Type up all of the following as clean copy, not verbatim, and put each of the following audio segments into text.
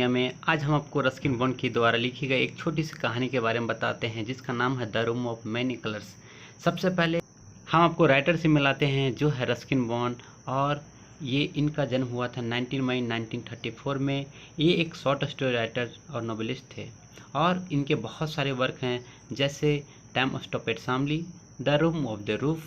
दुनिया में। आज हम आपको रस्किन बॉन्ड की द्वारा लिखी गई एक छोटी सी कहानी के बारे में बताते हैं जिसका नाम है the room of many colours. सबसे पहले हम आपको राइटर से मिलाते हैं जो है रस्किन बॉन्ड, और ये इनका जन्म हुआ था 19 मई 1934 में। ये एक शॉर्ट स्टोरी राइटर और नॉवेलिस्ट थे और इनके बहुत सारे वर्क हैं जैसे time stop at Shamli, the room of the roof,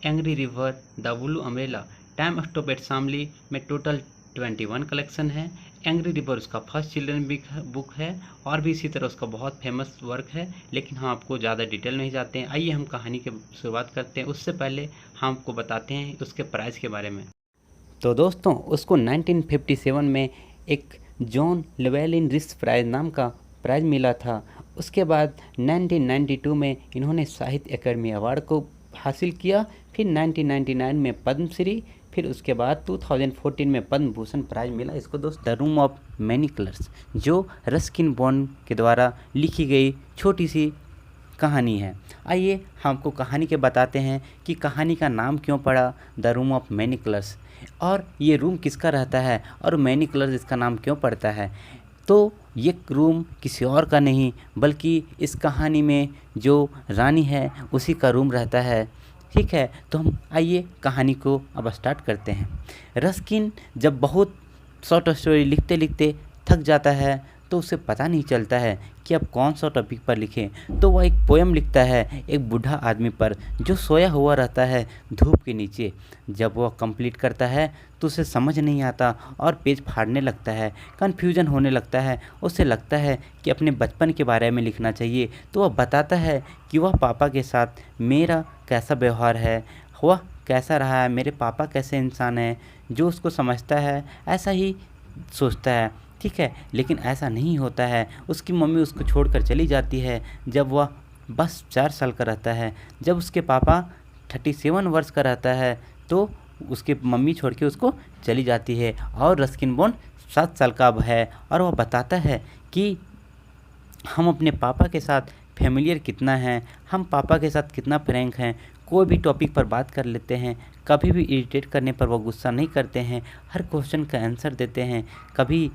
angry river, the blue umbrella. Time stop at Shamli में टोटल 21 कलेक्शन है। एंग्री रिवर उसका फर्स्ट चिल्ड्रन बुक है और भी इसी तरह उसका बहुत फेमस वर्क है, लेकिन हम आपको ज़्यादा डिटेल नहीं जाते हैं। आइए हम कहानी की शुरुआत करते हैं। उससे पहले हम आपको बताते हैं उसके प्राइस के बारे में। तो दोस्तों, उसको 1957 में एक जॉन लेवेलिन रिस प्राइज नाम का प्राइज़ मिला था। उसके बाद 1992 में इन्होंने साहित्य अकादमी अवार्ड को हासिल किया, फिर 1999 में पद्मश्री, फिर उसके बाद 2014 में पद्म भूषण प्राइज़ मिला इसको दोस्त। The room of many colours जो रस्किन बॉन्ड के द्वारा लिखी गई छोटी सी कहानी है। आइए हम आपको कहानी के बताते हैं कि कहानी का नाम क्यों पड़ा the room of many colours, और ये रूम किसका रहता है और मैनी कलर्स इसका नाम क्यों पड़ता है। तो ये रूम किसी और का नहीं बल्कि इस कहानी में जो रानी है उसी का रूम रहता है। ठीक है, तो हम आइए कहानी को अब स्टार्ट करते हैं। रस्किन जब बहुत शॉर्ट स्टोरी लिखते लिखते थक जाता है तो उसे पता नहीं चलता है कि अब कौन सा टॉपिक पर लिखें, तो वह एक पोएम लिखता है एक बूढ़ा आदमी पर जो सोया हुआ रहता है धूप के नीचे। जब वह कंप्लीट करता है तो उसे समझ नहीं आता और पेज फाड़ने लगता है, कन्फ्यूजन होने लगता है। उसे लगता है कि अपने बचपन के बारे में लिखना चाहिए, तो वह बताता है कि वह पापा के साथ मेरा कैसा व्यवहार है, वह कैसा रहा है, मेरे पापा कैसे इंसान है। जो उसको समझता है ऐसा ही सोचता है, ठीक है, लेकिन ऐसा नहीं होता है। उसकी मम्मी उसको छोड़कर चली जाती है जब वह बस 4 साल का रहता है। जब उसके पापा 37 वर्ष का रहता है तो उसके मम्मी छोड़ के उसको चली जाती है और रस्किन बॉन्ड 7 साल का अब है, और वह बताता है कि हम अपने पापा के साथ फैमिलियर कितना हैं, हम पापा के साथ कितना फ्रैंक हैं, कोई भी टॉपिक पर बात कर लेते हैं, कभी भी इरिटेट करने पर वो गुस्सा नहीं करते हैं, हर क्वेश्चन का आंसर देते हैं। कभी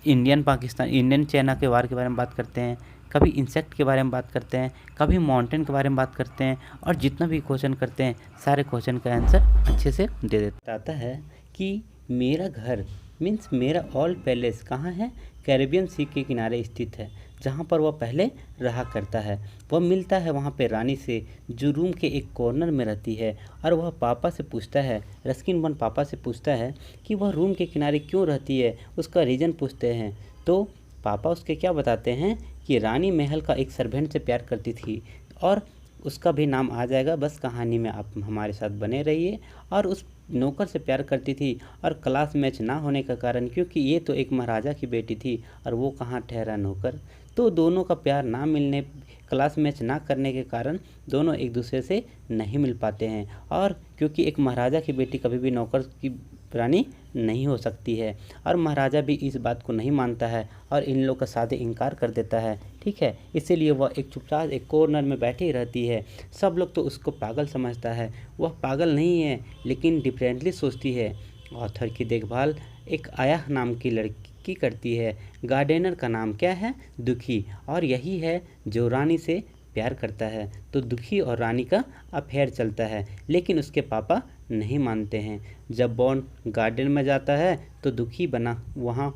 इंडियन चाइना के वार के बारे में बात करते हैं, कभी इंसेक्ट के बारे में बात करते हैं, कभी माउंटेन के बारे में बात करते हैं, और जितना भी क्वेश्चन करते हैं सारे क्वेश्चन का आंसर अच्छे से दे देता है कि मेरा घर मीन्स मेरा ऑल पैलेस कहाँ है, कैरेबियन सी के किनारे स्थित है जहाँ पर वह पहले रहा करता है। वह मिलता है वहाँ पे रानी से जो रूम के एक कॉर्नर में रहती है, और वह पापा से पूछता है, रस्किन बॉन्ड पापा से पूछता है कि वह रूम के किनारे क्यों रहती है, उसका रीज़न पूछते हैं। तो पापा उसके क्या बताते हैं कि रानी महल का एक सर्वेंट से प्यार करती थी और उसका भी नाम आ जाएगा, बस कहानी में आप हमारे साथ बने रहिए। और उस नौकर से प्यार करती थी और क्लास मैच ना होने का कारण, क्योंकि ये तो एक महाराजा की बेटी थी और वो कहाँ ठहरा नौकर, तो दोनों का प्यार ना मिलने, क्लास मैच ना करने के कारण दोनों एक दूसरे से नहीं मिल पाते हैं। और क्योंकि एक महाराजा की बेटी कभी भी नौकर की रानी नहीं हो सकती है, और महाराजा भी इस बात को नहीं मानता है और इन लोग का सादे इनकार कर देता है। ठीक है, इसीलिए वह एक चुपचाप एक कॉर्नर में बैठी रहती है। सब लोग तो उसको पागल समझता है, वह पागल नहीं है लेकिन डिफरेंटली सोचती है। ऑथर की देखभाल एक आया नाम की लड़की करती है, गार्डनर का नाम क्या है, दुखी, और यही है जो रानी से प्यार करता है। तो दुखी और रानी का अफेयर चलता है, लेकिन उसके पापा नहीं मानते हैं। जब बॉन्ड गार्डन में जाता है तो दुखी वहाँ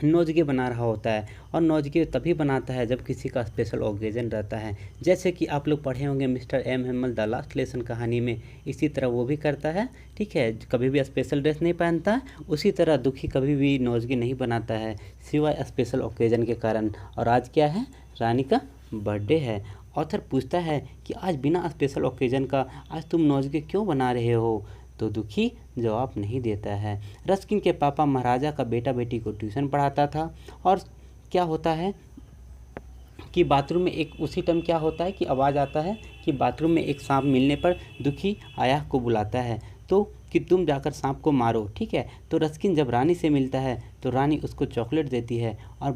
नौजगे बना रहा होता है, और नौजगे तभी बनाता है जब किसी का स्पेशल ओकेजन रहता है। जैसे कि आप लोग पढ़े होंगे mister M Hamel the last lesson कहानी में, इसी तरह वो भी करता है। ठीक है, कभी भी स्पेशल ड्रेस नहीं पहनता, उसी तरह दुखी कभी भी नौजगे नहीं बनाता है सिवाय स्पेशल ओकेजन के कारण। और आज क्या है, रानी का बर्थडे है। ऑथर पूछता है कि आज बिना स्पेशल ओकेजन का आज तुम नौजगे क्यों बना रहे हो, तो दुखी जवाब नहीं देता है। रस्किन के पापा महाराजा का बेटा बेटी को ट्यूशन पढ़ाता था, और क्या होता है कि बाथरूम में एक उसी टाइम क्या होता है कि आवाज़ आता है कि बाथरूम में एक सांप मिलने पर दुखी आया को बुलाता है। तो कि तुम जाकर सांप को मारो, ठीक है। तो रस्किन जब रानी से मिलता है तो रानी उसको चॉकलेट देती है और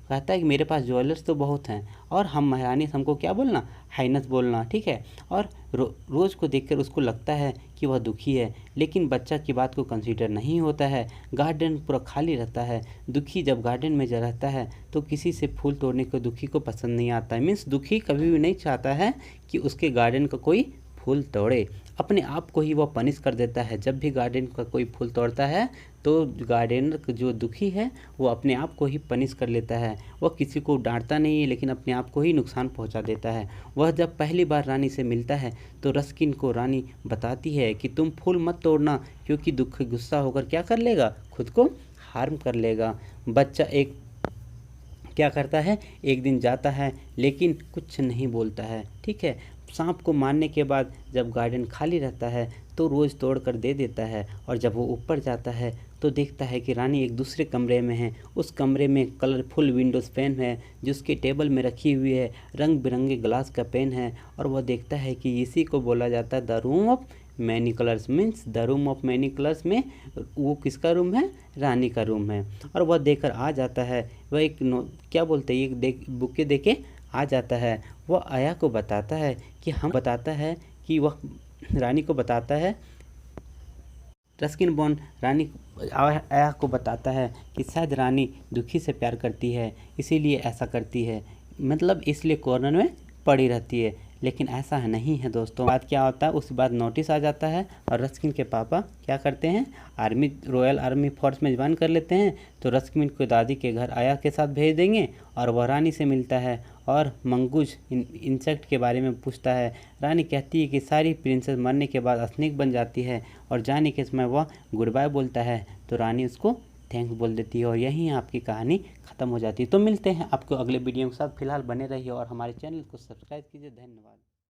कहता है कि मेरे पास ज्वेलर्स तो बहुत हैं और हम महारानी हमको क्या बोलना, हाइनस बोलना, ठीक है। और रोज़ को देखकर उसको लगता है कि वह दुखी है, लेकिन बच्चा की बात को कंसीडर नहीं होता है। गार्डन पूरा खाली रहता है। दुखी जब गार्डन में रहता है तो किसी से फूल तोड़ने को दुखी को पसंद नहीं आता है। मीन्स दुखी कभी भी नहीं चाहता है कि उसके गार्डन का कोई फूल तोड़े। अपने आप को ही वह पनिश कर देता है। जब भी गार्डन का कोई फूल तोड़ता है तो गार्डनर जो दुखी है वो अपने आप को ही पनिश कर लेता है। वह किसी को डांटता नहीं है, लेकिन अपने आप को ही नुकसान पहुंचा देता है। वह जब पहली बार रानी से मिलता है तो रस्किन को रानी बताती है कि तुम फूल मत तोड़ना, क्योंकि गुस्सा होकर क्या कर लेगा, खुद को हार्म कर लेगा। बच्चा क्या करता है, एक दिन जाता है लेकिन कुछ नहीं बोलता है, ठीक है। सांप को मारने के बाद जब गार्डन खाली रहता है तो रोज़ तोड़ कर दे देता है, और जब वो ऊपर जाता है तो देखता है कि रानी एक दूसरे कमरे में है। उस कमरे में कलरफुल विंडोज़ पेन है जिसके टेबल में रखी हुई है, रंग बिरंगे ग्लास का पेन है, और वह देखता है कि इसी को बोला जाता है the room of many colours. Means the room of many colours में वो किसका रूम है, रानी का रूम है। और वह देखकर आ जाता है, वह क्या बोलते हैं, एक बुके देके आ जाता है। वह आया को बताता है कि वह रानी को बताता है, रस्किन बॉन्ड रानी आया को बताता है कि शायद रानी दुखी से प्यार करती है, इसीलिए ऐसा करती है, मतलब इसलिए कॉर्नर में पड़ी रहती है। लेकिन ऐसा नहीं है दोस्तों। बात क्या होता है, उसके बाद नोटिस आ जाता है और रस्किन के पापा क्या करते हैं, रॉयल आर्मी फोर्स में ज्वाइन कर लेते हैं। तो रस्किन को दादी के घर आया के साथ भेज देंगे और वह रानी से मिलता है और मंगूज इंसेक्ट के बारे में पूछता है। रानी कहती है कि सारी प्रिंसेस मरने के बाद स्नेक बन जाती है और जाने के समय वह गुड बाय बोलता है। तो रानी उसको थैंक्स बोल देती है और यहीं आपकी कहानी ख़त्म हो जाती है। तो मिलते हैं आपको अगले वीडियो के साथ। फिलहाल बने रहिए और हमारे चैनल को सब्सक्राइब कीजिए। धन्यवाद।